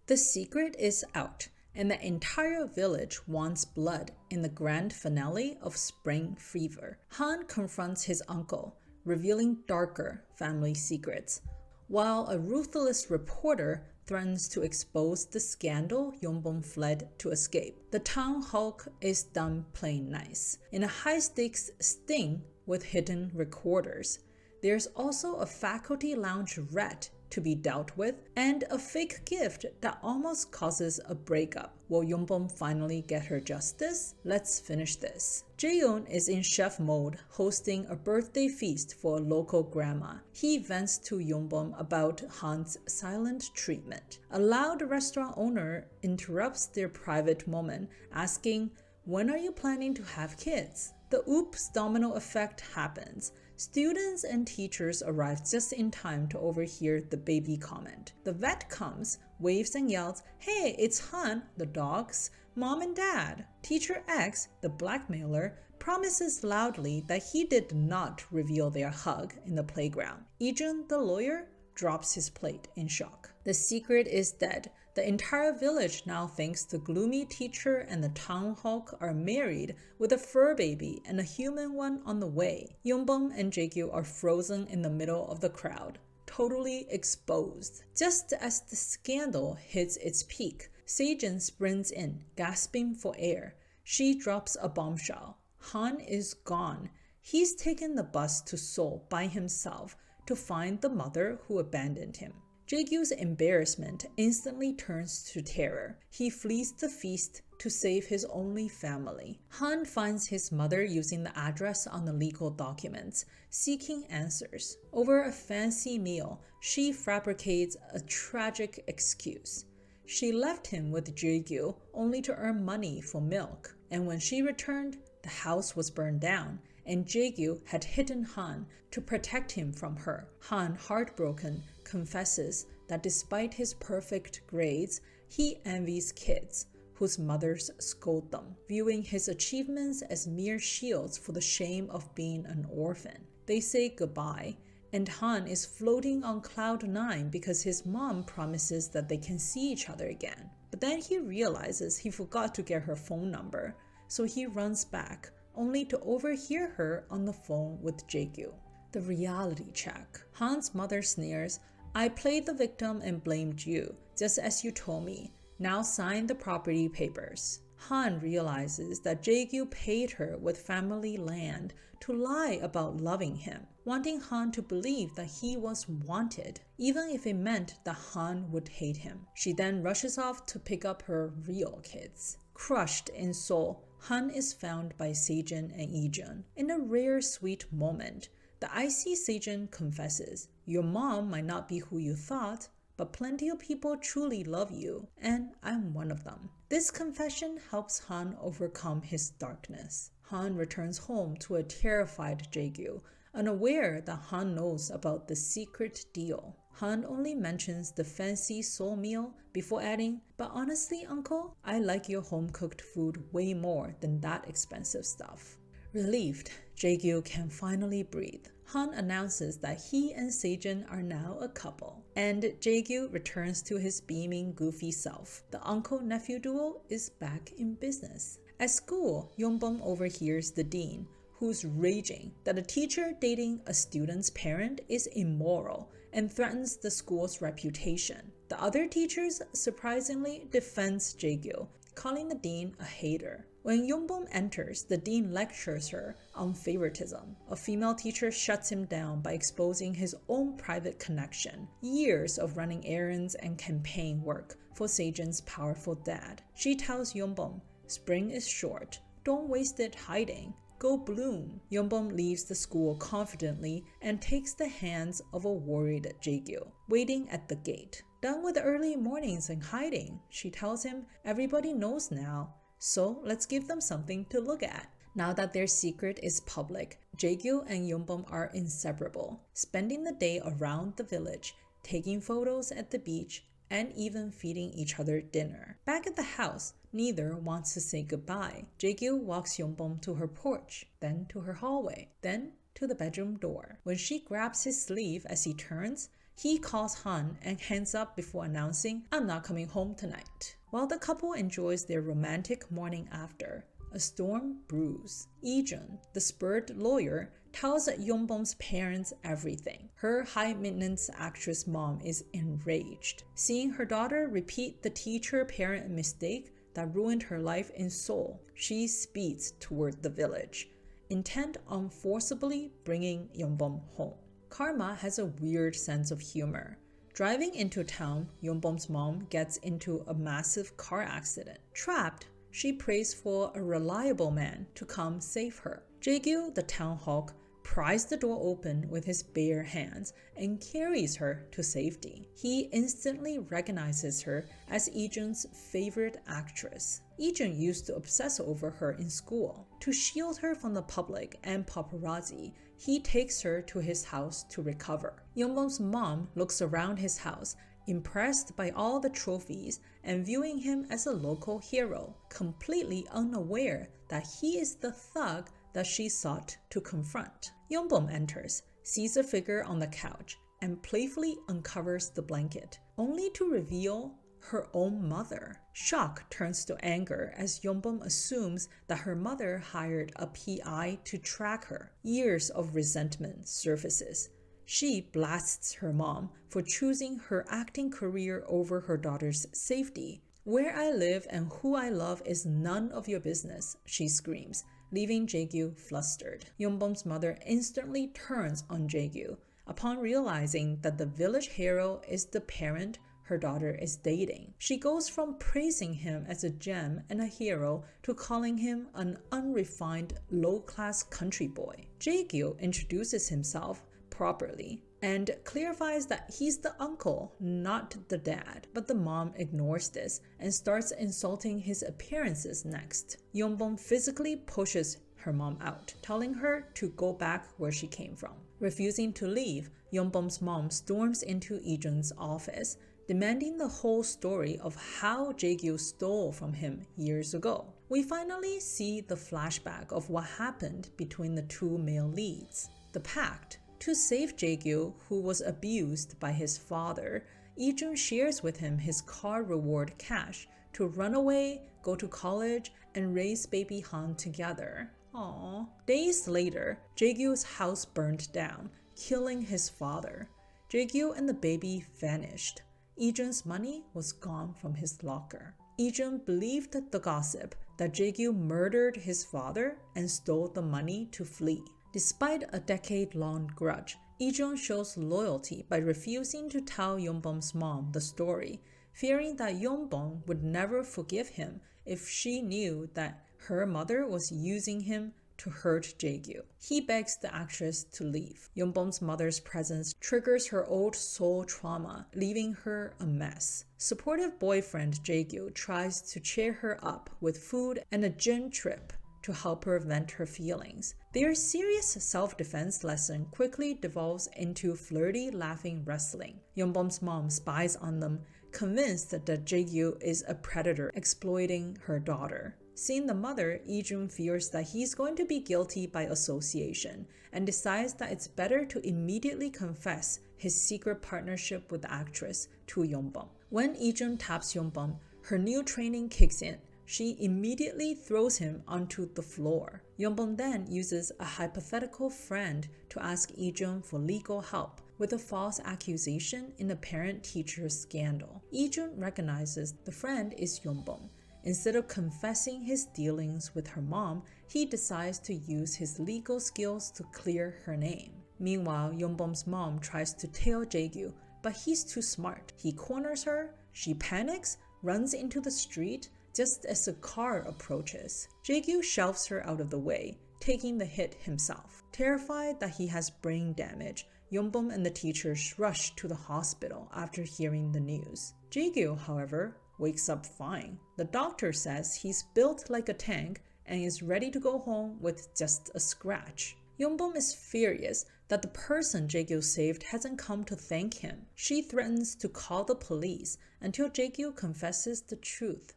The secret is out, and the entire village wants blood in the grand finale of Spring Fever. Han confronts his uncle, revealing darker family secrets, while a ruthless reporter threatens to expose the scandal Yongbom fled to escape. The town hulk is done plain nice, in a high-stakes sting with hidden recorders. There's also a faculty lounge rat to be dealt with, and a fake gift that almost causes a breakup. Will Yongbom finally get her justice? Let's finish this. Jaeyoon is in chef mode, hosting a birthday feast for a local grandma. He vents to Yongbom about Han's silent treatment. A loud restaurant owner interrupts their private moment, asking, "When are you planning to have kids?" The oops domino effect happens. Students and teachers arrive just in time to overhear the baby comment. The vet comes, waves and yells, "Hey, it's Han, the dog's mom and dad." Teacher X, the blackmailer, promises loudly that he did not reveal their hug in the playground. Ijun, the lawyer, drops his plate in shock. The secret is dead. The entire village now thinks the gloomy teacher and the town hulk are married, with a fur baby and a human one on the way. Yongbom and Jaegyu are frozen in the middle of the crowd, totally exposed. Just as the scandal hits its peak, Sejin sprints in, gasping for air. She drops a bombshell. Han is gone. He's taken the bus to Seoul by himself to find the mother who abandoned him. Jaegyu's embarrassment instantly turns to terror. He flees the feast to save his only family. Han finds his mother using the address on the legal documents, seeking answers. Over a fancy meal, she fabricates a tragic excuse. She left him with Jaegyu only to earn money for milk, and when she returned, the house was burned down, and Jaegyu had hidden Han to protect him from her. Han, heartbroken, confesses that despite his perfect grades, he envies kids whose mothers scold them, viewing his achievements as mere shields for the shame of being an orphan. They say goodbye, and Han is floating on cloud 9 because his mom promises that they can see each other again. But then he realizes he forgot to get her phone number, so he runs back, only to overhear her on the phone with Jaegyu. The reality check. Han's mother sneers, "I played the victim and blamed you, just as you told me. Now sign the property papers." Han realizes that Jaegyu paid her with family land to lie about loving him, wanting Han to believe that he was wanted, even if it meant that Han would hate him. She then rushes off to pick up her real kids. Crushed in Seoul, Han is found by Sejin and Ijun. In a rare sweet moment, the icy Sejin confesses, "Your mom might not be who you thought, but plenty of people truly love you, and I'm one of them." This confession helps Han overcome his darkness. Han returns home to a terrified Jaegyu, unaware that Han knows about the secret deal. Han only mentions the fancy Seoul meal before adding, "But honestly, uncle, I like your home-cooked food way more than that expensive stuff." Relieved, Jaegyu can finally breathe. Han announces that he and Sejin are now a couple, and Jaegyu returns to his beaming, goofy self. The uncle-nephew duo is back in business. At school, Yongbom overhears the dean, who's raging that a teacher dating a student's parent is immoral and threatens the school's reputation. The other teachers surprisingly defends Jaegyu, calling the dean a hater. When Yongbom enters, the dean lectures her on favoritism. A female teacher shuts him down by exposing his own private connection, years of running errands and campaign work for Sejin's powerful dad. She tells Yongbom, "Spring is short. Don't waste it hiding. Go bloom." Yongbom leaves the school confidently and takes the hands of a worried Jaegyu, waiting at the gate. "Done with early mornings and hiding," she tells him. "Everybody knows now. So let's give them something to look at." Now that their secret is public, Jaegyu and Yongbom are inseparable, spending the day around the village, taking photos at the beach, and even feeding each other dinner. Back at the house, neither wants to say goodbye. Jaegyu walks Yongbom to her porch, then to her hallway, then to the bedroom door. When she grabs his sleeve as he turns, He calls Han and hangs up before announcing, "I'm not coming home tonight." While the couple enjoys their romantic morning after, a storm brews. Lee-jun, the spurred lawyer, tells Yongbom's parents everything. Her high-maintenance actress mom is enraged. Seeing her daughter repeat the teacher-parent mistake that ruined her life in Seoul, she speeds toward the village, intent on forcibly bringing Yongbom home. Karma has a weird sense of humor. Driving into town, Yongbom's mom gets into a massive car accident. Trapped, she prays for a reliable man to come save her. Jae-gyu, the town hawk, pries the door open with his bare hands and carries her to safety. He instantly recognizes her as Lee-jun's favorite actress. Lee-jun used to obsess over her in school. To shield her from the public and paparazzi, he takes her to his house to recover. Yongbom's mom looks around his house, impressed by all the trophies and viewing him as a local hero, completely unaware that he is the thug that she sought to confront. Yongbom enters, sees a figure on the couch, and playfully uncovers the blanket, only to reveal her own mother. Shock turns to anger as Yongbom assumes that her mother hired a PI to track her. Years of resentment surfaces. She blasts her mom for choosing her acting career over her daughter's safety. "Where I live and who I love is none of your business," she screams, leaving Jae-gyu flustered. Yongbom's mother instantly turns on Jae-gyu upon realizing that the village hero is the parent her daughter is dating. She goes from praising him as a gem and a hero to calling him an unrefined, low-class country boy. Jae-gyu introduces himself properly and clarifies that he's the uncle, not the dad, but the mom ignores this and starts insulting his appearances next. Yongbom physically pushes her mom out, telling her to go back where she came from. Refusing to leave, Yongbom's mom storms into Lee-jun's office, demanding the whole story of how Jae-gyu stole from him years ago. We finally see the flashback of what happened between the two male leads. The pact. To save Jae-gyu, who was abused by his father, Lee-jun shares with him his car reward cash to run away, go to college, and raise baby Han together. Aww. Days later, Jae-gyu's house burned down, killing his father. Jae-gyu and the baby vanished. Lee-jun's money was gone from his locker. Lee-jun believed the gossip that Jae-gyu murdered his father and stole the money to flee. Despite a decade-long grudge, Lee-jun shows loyalty by refusing to tell Yongbom's mom the story, fearing that Yongbom would never forgive him if she knew that her mother was using him to hurt Jae-gyu. He begs the actress to leave. Yongbom's mother's presence triggers her old soul trauma, leaving her a mess. Supportive boyfriend Jae-gyu tries to cheer her up with food and a gym trip to help her vent her feelings. Their serious self-defense lesson quickly devolves into flirty, laughing wrestling. Yongbom's mom spies on them, convinced that Jae-gyu is a predator exploiting her daughter. Seeing the mother, Lee-jun fears that he's going to be guilty by association and decides that it's better to immediately confess his secret partnership with the actress to Yongbom. When Lee-jun taps Yongbom, her new training kicks in. She immediately throws him onto the floor. Yongbom then uses a hypothetical friend to ask Lee-jun for legal help with a false accusation in a parent-teacher scandal. Lee-jun recognizes the friend is Yongbom. Instead of confessing his dealings with her mom, he decides to use his legal skills to clear her name. Meanwhile, Yongbom's mom tries to tell Jae-gyu, but he's too smart. He corners her, she panics, runs into the street, just as a car approaches. Jae-gyu shoves her out of the way, taking the hit himself. Terrified that he has brain damage, Yongbom and the teachers rush to the hospital after hearing the news. Jae-gyu, however, wakes up fine. The doctor says he's built like a tank and is ready to go home with just a scratch. Yongbom is furious that the person Jae-gyu saved hasn't come to thank him. She threatens to call the police until Jae-gyu confesses the truth.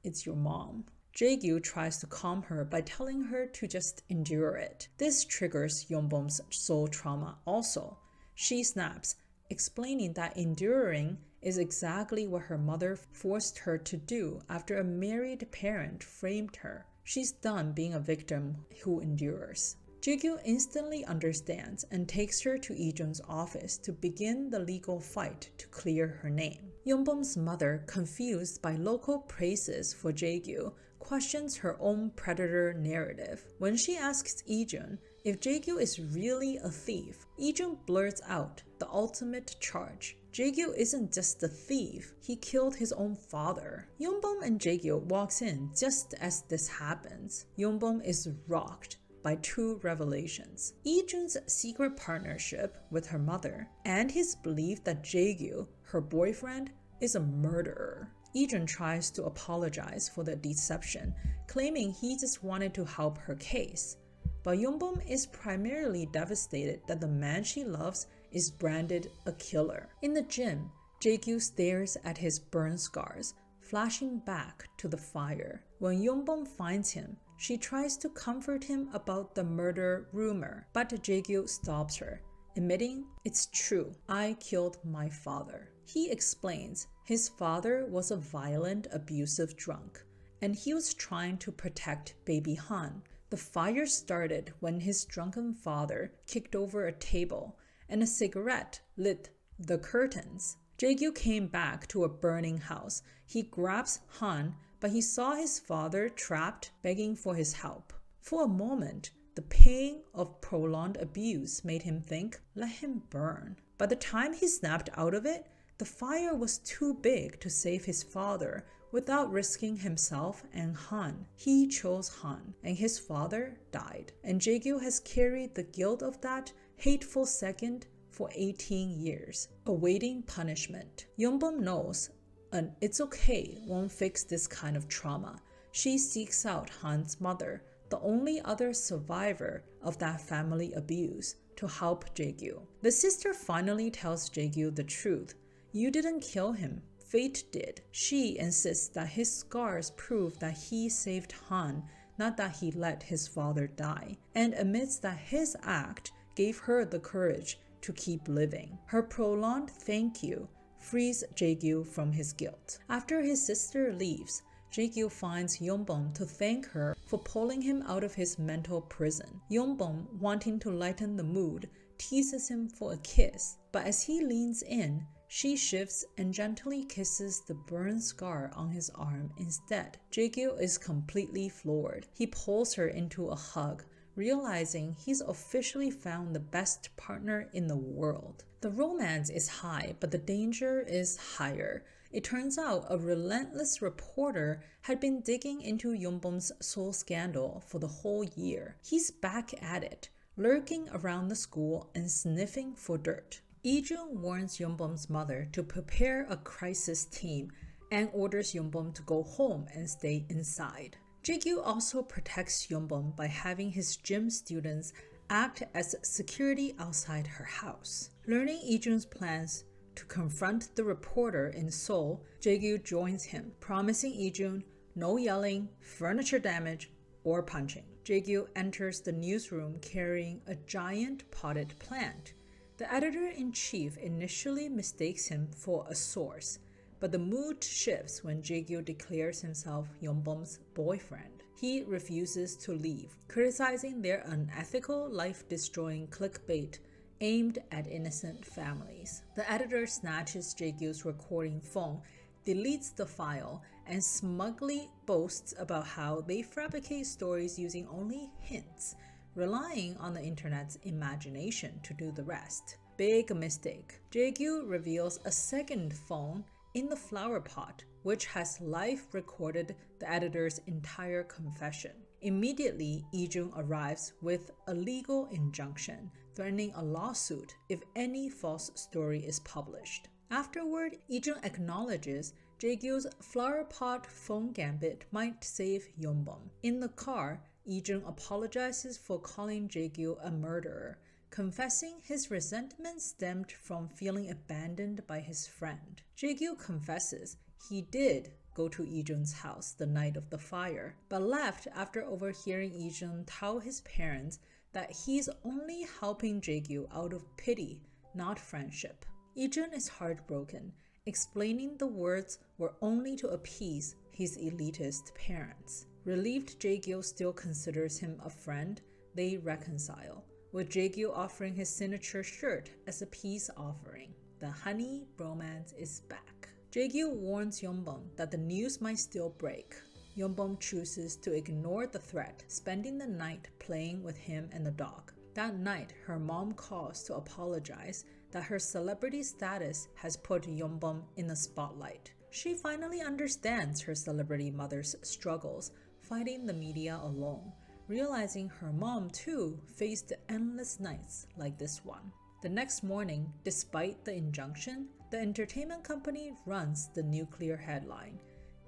It's your mom. Jae-gyu tries to calm her by telling her to just endure it. This triggers Yongbom's soul trauma also. She snaps, explaining that enduring is exactly what her mother forced her to do after a married parent framed her. She's done being a victim who endures. Jae-gyu instantly understands and takes her to Lee-jun's office to begin the legal fight to clear her name. Yeonbom's mother, confused by local praises for Jae-gyu, questions her own predator narrative. When she asks Lee-jun if Jae-gyu is really a thief, Lee-jun blurts out the ultimate charge. Jae-gyu isn't just a thief, he killed his own father. Yeonbom and Jae-gyu walks in just as this happens. Yeonbom is rocked by two revelations: Lee-jun's secret partnership with her mother, and his belief that Jae-gyu, her boyfriend, is a murderer. Lee-jun tries to apologize for the deception, claiming he just wanted to help her case. But Yeonbom is primarily devastated that the man she loves is branded a killer. In the gym, Jae-gyu stares at his burn scars, flashing back to the fire. When Yeonbom finds him, she tries to comfort him about the murder rumor, but Jae-gyu stops her, admitting, "It's true, I killed my father." He explains his father was a violent, abusive drunk, and he was trying to protect baby Han. The fire started when his drunken father kicked over a table, and a cigarette lit the curtains. Jae-gyu came back to a burning house. He grabs Han, but he saw his father trapped, begging for his help. For a moment, the pain of prolonged abuse made him think, let him burn. By the time he snapped out of it, the fire was too big to save his father without risking himself and Han. He chose Han, and his father died. And Jae-gyu has carried the guilt of that hateful second for 18 years, awaiting punishment. Yeonbom knows an "it's okay" won't fix this kind of trauma. She seeks out Han's mother, the only other survivor of that family abuse, to help Jae-gyu. The sister finally tells Jae-gyu the truth. "You didn't kill him. Fate did." She insists that his scars prove that he saved Han, not that he let his father die, and admits that his act gave her the courage to keep living. Her prolonged thank you frees Jae-gyu from his guilt. After his sister leaves, Jae-gyu finds Yeonbom to thank her for pulling him out of his mental prison. Yeonbom, wanting to lighten the mood, teases him for a kiss, but as he leans in, she shifts and gently kisses the burn scar on his arm instead. Jae-gyu is completely floored. He pulls her into a hug, realizing he's officially found the best partner in the world. The romance is high, but the danger is higher. It turns out a relentless reporter had been digging into Yeonbom's Seoul scandal for the whole year. He's back at it, lurking around the school and sniffing for dirt. Lee-jun warns Yeonbom's mother to prepare a crisis team and orders Yeonbom to go home and stay inside. Jae-gyu also protects Yeonbom by having his gym students act as security outside her house. Learning Lee-jun's plans to confront the reporter in Seoul, Jae-gyu joins him, promising Lee-jun no yelling, furniture damage, or punching. Jae-gyu enters the newsroom carrying a giant potted plant. The editor-in-chief initially mistakes him for a source, but the mood shifts when Jae-gyu declares himself Yeonbom's boyfriend. He refuses to leave, criticizing their unethical, life-destroying clickbait aimed at innocent families. The editor snatches Jae-gyu's recording phone, deletes the file, and smugly boasts about how they fabricate stories using only hints, relying on the internet's imagination to do the rest. Big mistake. Jae-gyu reveals a second phone in the flower pot, which has live recorded the editor's entire confession. Immediately, Lee-jun arrives with a legal injunction, threatening a lawsuit if any false story is published. Afterward, Lee-jun acknowledges Jae-gyu's flower pot phone gambit might save Yeonbom. In the car, Lee-jun apologizes for calling Jae-gyu a murderer, confessing his resentment stemmed from feeling abandoned by his friend. Jae-gyu confesses he did go to Lee-jun's house the night of the fire, but left after overhearing Lee-jun tell his parents that he's only helping Jae-gyu out of pity, not friendship. Ijun is heartbroken, explaining the words were only to appease his elitist parents. Relieved Jae-gyu still considers him a friend, they reconcile, with Jae-gyu offering his signature shirt as a peace offering. The honey bromance is back. Jae-gyu warns Yeonbum that the news might still break. Yeonbum chooses to ignore the threat, spending the night playing with him and the dog. That night, her mom calls to apologize that her celebrity status has put Yeonbum in the spotlight. She finally understands her celebrity mother's struggles, fighting the media alone, realizing her mom too faced endless nights like this one. The next morning, despite the injunction, the entertainment company runs the nuclear headline,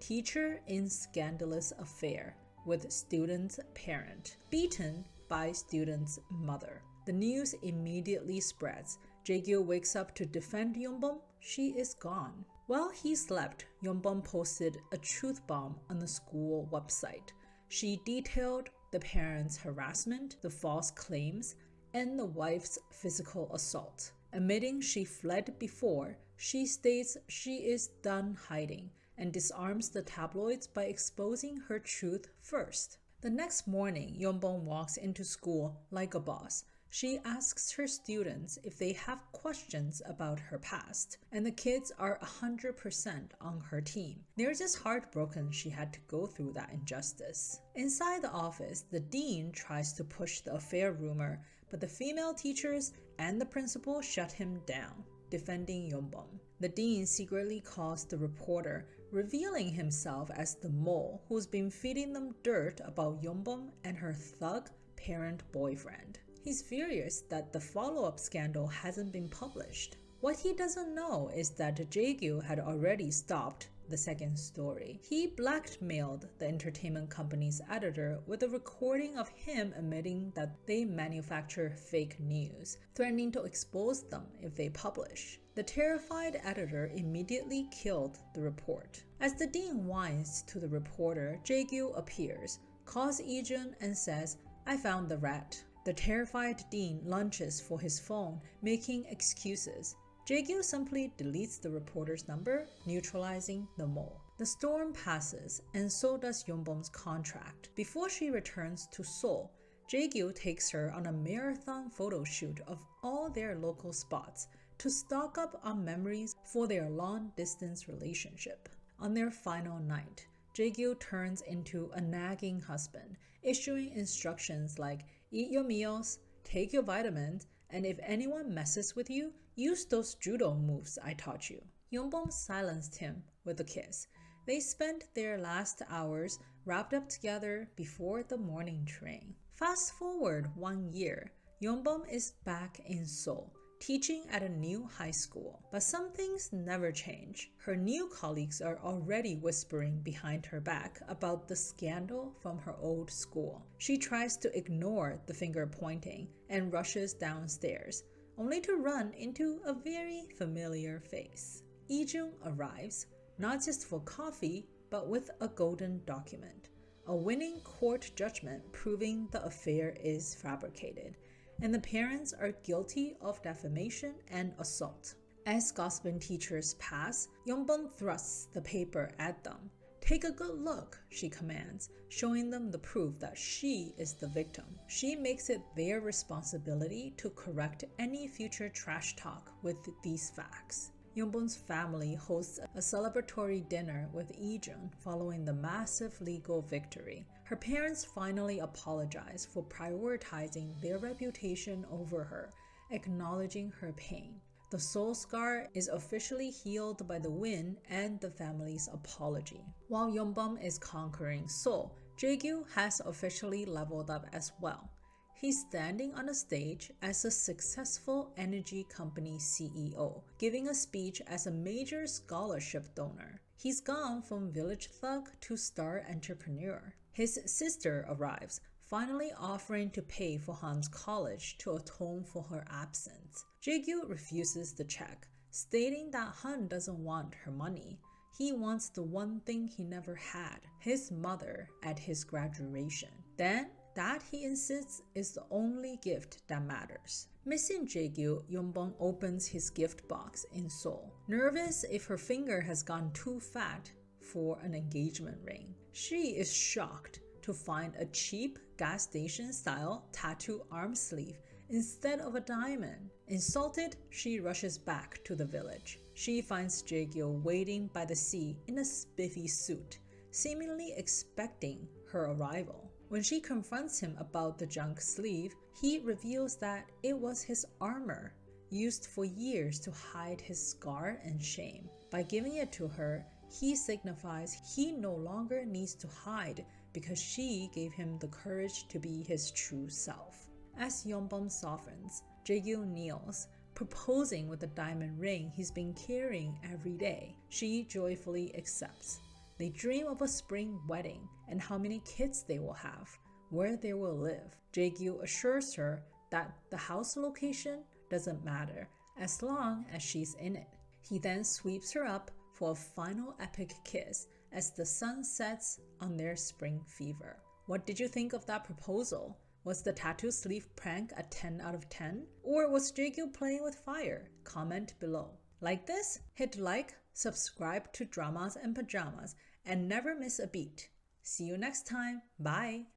"Teacher in Scandalous Affair with Student's Parent, Beaten by Student's Mother." The news immediately spreads. Jae-gyu wakes up to defend Yeonbum. She is gone. While he slept, Yeonbum posted a truth bomb on the school website. She detailed the parents' harassment, the false claims, and the wife's physical assault. Admitting she fled before, she states she is done hiding and disarms the tabloids by exposing her truth first. The next morning, Yeonbum walks into school like a boss. She asks her students if they have questions about her past, and the kids are 100% on her team. They're just heartbroken she had to go through that injustice. Inside the office, the dean tries to push the affair rumor, but the female teachers and the principal shut him down, defending Yeonbum. The dean secretly calls the reporter, revealing himself as the mole who's been feeding them dirt about Yeonbum and her thug parent boyfriend. He's furious that the follow-up scandal hasn't been published. What he doesn't know is that Jae-gyu had already stopped the second story. He blackmailed the entertainment company's editor with a recording of him admitting that they manufacture fake news, threatening to expose them if they publish. The terrified editor immediately killed the report. As the dean whines to the reporter, Jae-gyu appears, calls Ijun and says, "I found the rat." The terrified dean lunges for his phone, making excuses. Jae-gyu simply deletes the reporter's number, neutralizing the mole. The storm passes, and so does Yeonbum's contract. Before she returns to Seoul, Jae-gyu takes her on a marathon photo shoot of all their local spots to stock up on memories for their long-distance relationship. On their final night, Jae-gyu turns into a nagging husband, issuing instructions like, "Eat your meals, take your vitamins, and if anyone messes with you, use those judo moves I taught you." Yeonbum silenced him with a kiss. They spent their last hours wrapped up together before the morning train. Fast forward 1 year, Yeonbum is back in Seoul, teaching at a new high school. But some things never change. Her new colleagues are already whispering behind her back about the scandal from her old school. She tries to ignore the finger pointing and rushes downstairs, only to run into a very familiar face. Ijun arrives, not just for coffee, but with a golden document, a winning court judgment proving the affair is fabricated, and the parents are guilty of defamation and assault. As gossiping teachers pass, Yeonbum thrusts the paper at them. "Take a good look," she commands, showing them the proof that she is the victim. She makes it their responsibility to correct any future trash talk with these facts. Yeonbum's family hosts a celebratory dinner with Ijun following the massive legal victory. Her parents finally apologize for prioritizing their reputation over her, acknowledging her pain. The soul scar is officially healed by the win and the family's apology. While Yeonbum is conquering Seoul, Jae-gyu has officially leveled up as well. He's standing on a stage as a successful energy company CEO, giving a speech as a major scholarship donor. He's gone from village thug to star entrepreneur. His sister arrives, finally offering to pay for Han's college to atone for her absence. Jae-gyu refuses the check, stating that Han doesn't want her money. He wants the one thing he never had, his mother at his graduation. Then, That, he insists, is the only gift that matters. Missing Jaegyu, Yonbong opens his gift box in Seoul, nervous if her finger has gone too fat for an engagement ring. She is shocked to find a cheap gas station style tattoo arm sleeve instead of a diamond. Insulted, she rushes back to the village. She finds Jaegyu waiting by the sea in a spiffy suit, seemingly expecting her arrival. When she confronts him about the junk sleeve, he reveals that it was his armor, used for years to hide his scar and shame. By giving it to her, he signifies he no longer needs to hide because she gave him the courage to be his true self. As Yonbom softens, Jaegyu kneels, proposing with the diamond ring he's been carrying every day. She joyfully accepts. They dream of a spring wedding and how many kids they will have, where they will live. Jaegyu assures her that the house location doesn't matter as long as she's in it. He then sweeps her up for a final epic kiss as the sun sets on their spring fever. What did you think of that proposal? Was the tattoo sleeve prank a 10 out of 10? Or was Jaegyu playing with fire? Comment below. Like this? Hit like, subscribe to Dramas and Pajamas, and never miss a beat. See you next time. Bye!